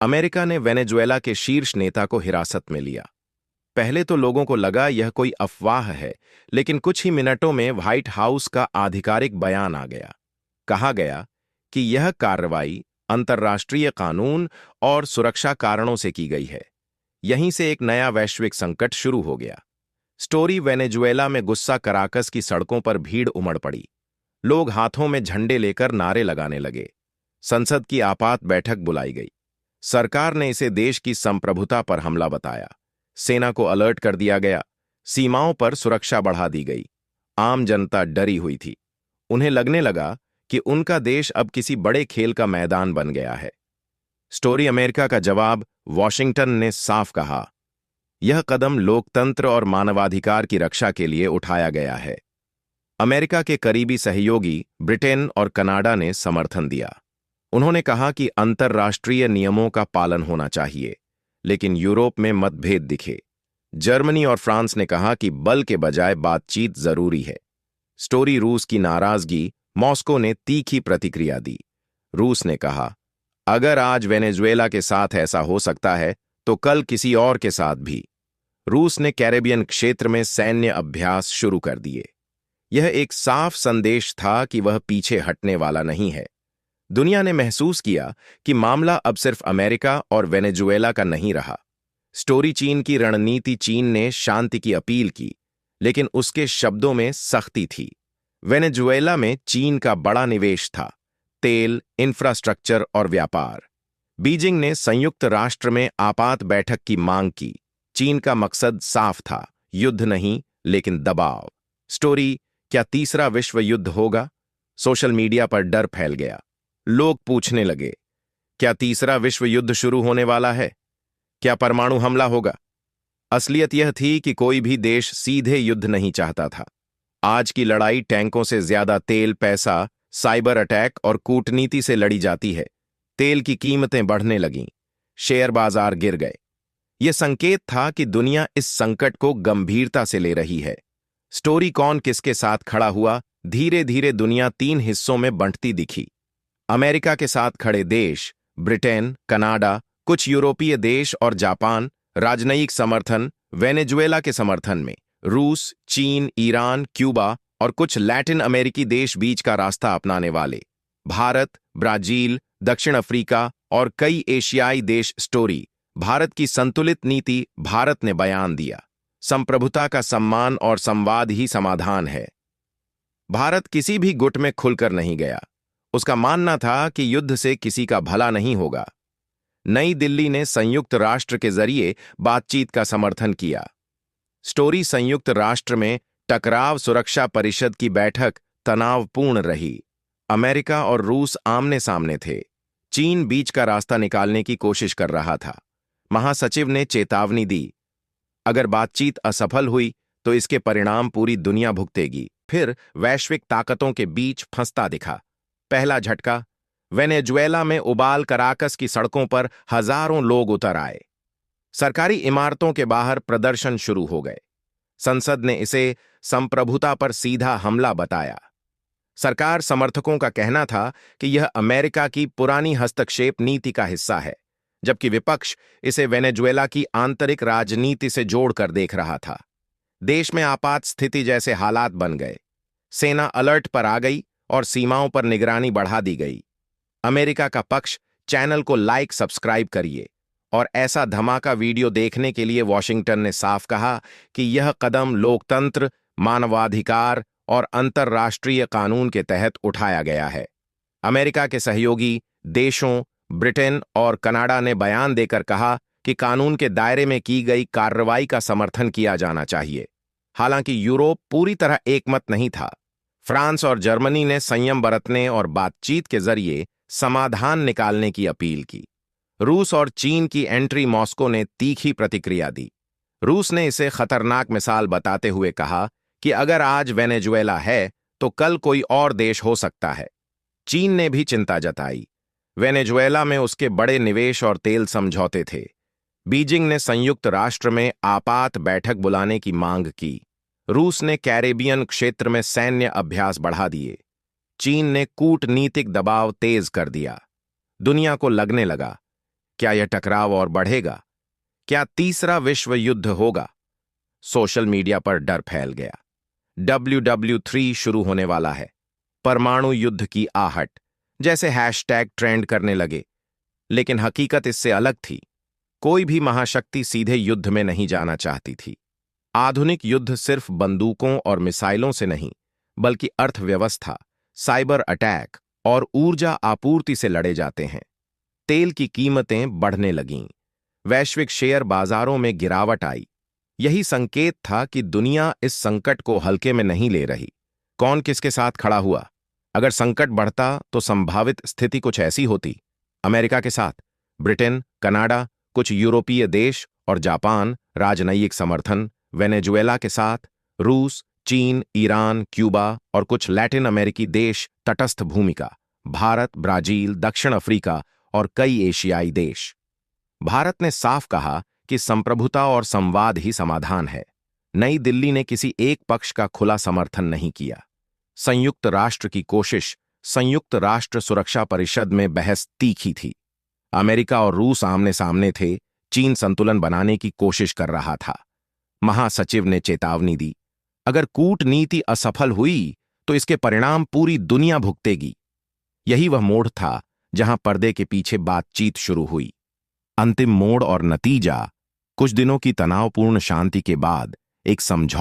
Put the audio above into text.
America ने Venezuela के शीर्ष नेता को हिरासत में लिया। पहले तो लोगों को लगा यह कोई अफवाह है, लेकिन कुछ ही मिनटों में व्हाइट हाउस का आधिकारिक बयान आ गया। कहा गया कि यह कार्रवाई अंतर्राष्ट्रीय कानून और सुरक्षा कारणों से की गई है। यहीं से एक नया वैश्विक संकट शुरू हो गया। स्टोरी वेनेजुएला में गुस्सा कराकस की सड़कों पर भीड़ उमड़ पड़ी। लोग हाथों में झंडे लेकर नारे लगाने लगे। संसद की आपात बैठक बुलाई गई। सरकार ने इसे देश की संप्रभुता पर हमला बताया। सेना को अलर्ट कर दिया गया। सीमाओं पर सुरक्षा बढ़ा दी गई। आम जनता डरी हुई थी। उन्हें लगने लगा कि उनका देश अब किसी बड़े खेल का मैदान बन गया है। स्टोरी अमेरिका का जवाब। वॉशिंगटन ने साफ कहा, यह कदम लोकतंत्र और मानवाधिकार की रक्षा के लिए उठाया गया है। अमेरिका के करीबी सहयोगी ब्रिटेन और कनाडा ने समर्थन दिया। उन्होंने कहा कि अंतर्राष्ट्रीय नियमों का पालन होना चाहिए, लेकिन यूरोप में मतभेद दिखे। जर्मनी और फ्रांस ने कहा कि बल के बजाय बातचीत जरूरी है। स्टोरी रूस की नाराजगी। मॉस्को ने तीखी प्रतिक्रिया दी। रूस ने कहा, अगर आज वेनेजुएला के साथ ऐसा हो सकता है तो कल किसी और के साथ भी। रूस ने कैरेबियन क्षेत्र में सैन्य अभ्यास शुरू कर दिए। यह एक साफ संदेश था कि वह पीछे हटने वाला नहीं है। दुनिया ने महसूस किया कि मामला अब सिर्फ अमेरिका और वेनेजुएला का नहीं रहा। स्टोरी चीन की रणनीति। चीन ने शांति की अपील की, लेकिन उसके शब्दों में सख्ती थी। वेनेजुएला में चीन का बड़ा निवेश था, तेल, इंफ्रास्ट्रक्चर और व्यापार। बीजिंग ने संयुक्त राष्ट्र में आपात बैठक की मांग की। चीन का मकसद साफ था, युद्ध नहीं लेकिन दबाव। स्टोरी, क्या तीसरा विश्व युद्ध होगा? सोशल मीडिया पर डर फैल गया। लोग पूछने लगे, क्या तीसरा विश्व युद्ध शुरू होने वाला है? क्या परमाणु हमला होगा? असलियत यह थी कि कोई भी देश सीधे युद्ध नहीं चाहता था। आज की लड़ाई टैंकों से ज्यादा तेल, पैसा, साइबर अटैक और कूटनीति से लड़ी जाती है। तेल की कीमतें बढ़ने लगीं। शेयर बाजार गिर गए। यह संकेत था कि दुनिया इस संकट को गंभीरता से ले रही है। स्टोरी कौन किसके साथ खड़ा हुआ? धीरे धीरे दुनिया 3 हिस्सों में बंटती दिखी। अमेरिका के साथ खड़े देश, ब्रिटेन, कनाडा, कुछ यूरोपीय देश और जापान। राजनयिक समर्थन वेनेजुएला के समर्थन में। रूस, चीन, ईरान, क्यूबा और कुछ लैटिन अमेरिकी देश बीच का रास्ता अपनाने वाले। भारत, ब्राजील, दक्षिण अफ्रीका और कई एशियाई देश। स्टोरी, भारत की संतुलित नीति। भारत ने बयान दिया, संप्रभुता का सम्मान और संवाद ही समाधान है। भारत किसी भी गुट में खुलकर नहीं गया। उसका मानना था कि युद्ध से किसी का भला नहीं होगा। नई दिल्ली ने संयुक्त राष्ट्र के जरिए बातचीत का समर्थन किया। स्टोरी, संयुक्त राष्ट्र में टकराव सुरक्षा परिषद की बैठक तनावपूर्ण रही। अमेरिका और रूस आमने सामने थे। चीन बीच का रास्ता निकालने की कोशिश कर रहा था। महासचिव ने चेतावनी दी, अगर बातचीत असफल हुई तो इसके परिणाम पूरी दुनिया भुगतेगी। फिर वैश्विक ताकतों के बीच फंसता दिखा। पहला झटका, वेनेजुएला में उबाल कराकस की सड़कों पर हजारों लोग उतर आए। सरकारी इमारतों के बाहर प्रदर्शन शुरू हो गए। संसद ने इसे संप्रभुता पर सीधा हमला बताया। सरकार समर्थकों का कहना था कि यह अमेरिका की पुरानी हस्तक्षेप नीति का हिस्सा है, जबकि विपक्ष इसे वेनेजुएला की आंतरिक राजनीति से जोड़कर देख रहा था। देश में आपात स्थिति जैसे हालात बन गए। सेना अलर्ट पर आ गई और सीमाओं पर निगरानी बढ़ा दी गई। अमेरिका का पक्ष। चैनल को लाइक, सब्सक्राइब करिए और ऐसा धमाका वीडियो देखने के लिए वॉशिंगटन ने साफ कहा कि यह कदम लोकतंत्र, मानवाधिकार और अंतर्राष्ट्रीय कानून के तहत उठाया गया है। अमेरिका के सहयोगी देशों ब्रिटेन और कनाडा ने बयान देकर कहा कि कानून के दायरे में की गई कार्रवाई का समर्थन किया जाना चाहिए। हालांकि यूरोप पूरी तरह एकमत नहीं था। फ्रांस और जर्मनी ने संयम बरतने और बातचीत के जरिए समाधान निकालने की अपील की। रूस और चीन की एंट्री। मॉस्को ने तीखी प्रतिक्रिया दी। रूस ने इसे खतरनाक मिसाल बताते हुए कहा कि अगर आज वेनेजुएला है तो कल कोई और देश हो सकता है। चीन ने भी चिंता जताई। वेनेजुएला में उसके बड़े निवेश और तेल समझौते थे। बीजिंग ने संयुक्त राष्ट्र में आपात बैठक बुलाने की मांग की। रूस ने कैरेबियन क्षेत्र में सैन्य अभ्यास बढ़ा दिए। चीन ने कूटनीतिक दबाव तेज कर दिया। दुनिया को लगने लगा क्या यह टकराव और बढ़ेगा? क्या तीसरा विश्व युद्ध होगा? सोशल मीडिया पर डर फैल गया। WW3 शुरू होने वाला है। परमाणु युद्ध की आहट जैसे हैशटैग ट्रेंड करने लगे। लेकिन हकीकत इससे अलग थी। कोई भी महाशक्ति सीधे युद्ध में नहीं जाना चाहती थी। आधुनिक युद्ध सिर्फ बंदूकों और मिसाइलों से नहीं, बल्कि अर्थव्यवस्था, साइबर अटैक और ऊर्जा आपूर्ति से लड़े जाते हैं। तेल की कीमतें बढ़ने लगीं। वैश्विक शेयर बाजारों में गिरावट आई। यही संकेत था कि दुनिया इस संकट को हल्के में नहीं ले रही। कौन किसके साथ खड़ा हुआ? अगर संकट बढ़ता तो संभावित स्थिति कुछ ऐसी होती। अमेरिका के साथ ब्रिटेन, कनाडा, कुछ यूरोपीय देश और जापान राजनयिक समर्थन, वेनेजुएला के साथ रूस, चीन, ईरान, क्यूबा और कुछ लैटिन अमेरिकी देश तटस्थ भूमिका, भारत, ब्राजील, दक्षिण अफ्रीका और कई एशियाई देश। भारत ने साफ कहा कि संप्रभुता और संवाद ही समाधान है। नई दिल्ली ने किसी एक पक्ष का खुला समर्थन नहीं किया। संयुक्त राष्ट्र की कोशिश, संयुक्त राष्ट्र सुरक्षा परिषद में बहस तीखी थी। अमेरिका और रूस आमने सामने थे। चीन संतुलन बनाने की कोशिश कर रहा था। महासचिव ने चेतावनी दी, अगर कूटनीति असफल हुई तो इसके परिणाम पूरी दुनिया भुगतेगी। यही वह मोड़ था जहां पर्दे के पीछे बातचीत शुरू हुई। अंतिम मोड़ और नतीजा, कुछ दिनों की तनावपूर्ण शांति के बाद एक समझौता